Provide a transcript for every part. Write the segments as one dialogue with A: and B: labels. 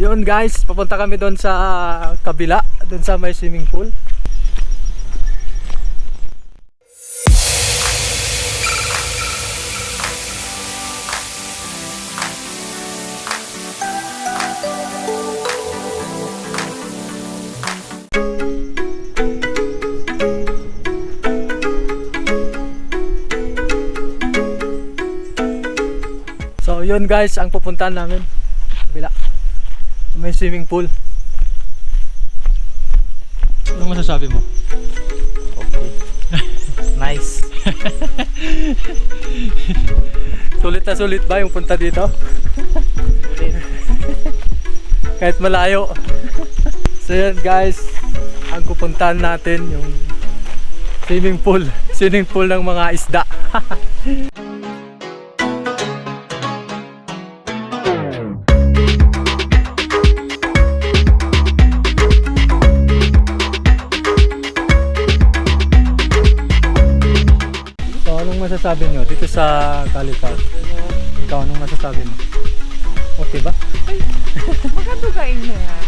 A: Yun guys, papunta kami doon sa kabila, doon sa may swimming pool. So yun guys, ang pupuntahan namin kabila, may swimming pool. Ano masasabi mo?
B: Okay. Nice.
A: Sulit na sulit ba yung punta dito?
B: Sulit.
A: Kahit malayo. So yun guys, ang pupuntahan natin yung swimming pool. Swimming pool ng mga isda. Masasabi nyo dito sa CALI Farms? Ikaw, anong masasabi mo? Okay ba?
C: Ay, magkadugain na yan.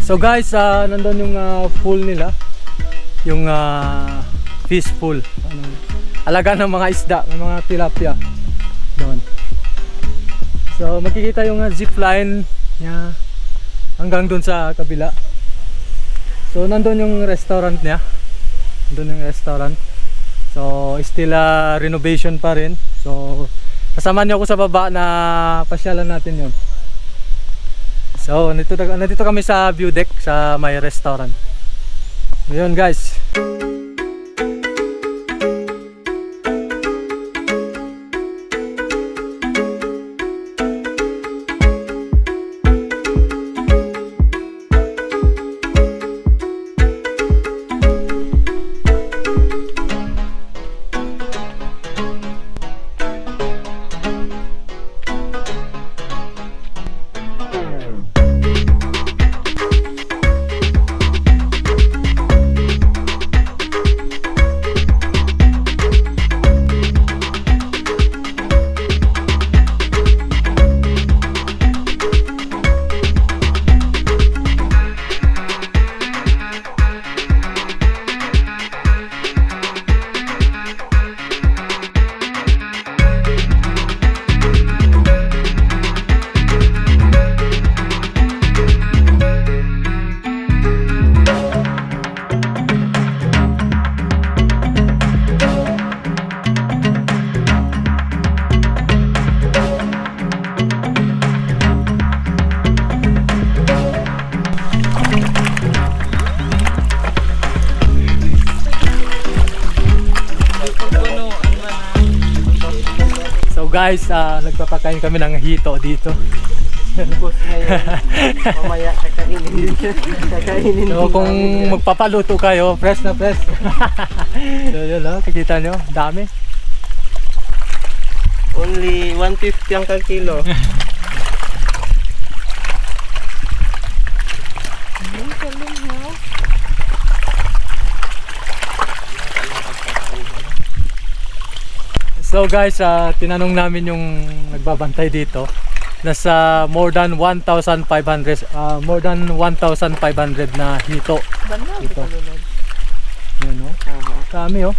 A: So guys, nandun yung pool nila, yung fish pool, alaga ng mga isda, ng mga tilapia doon. So makikita yung zipline niya hanggang doon sa kabila. So nandun yung restaurant niya, nandun yung restaurant. So still renovation pa rin. So kasama niyo ako sa baba na pasyalan natin yun. So, nandito kami sa view deck sa may restaurant. Ayun guys. Guys, nagpapakain kami ng hito dito.
B: Boss ngayon, mamaya kakainin.
A: So kung magpapaluto kayo, fresh na fresh. So yun, kikita nyo, dami.
B: Only 150 ang kilo. So guys, tinanong namin yung nagbabantay dito. Nasa more than 1,500 na hito.
C: Banda,
A: ito. Yan o. Kami o.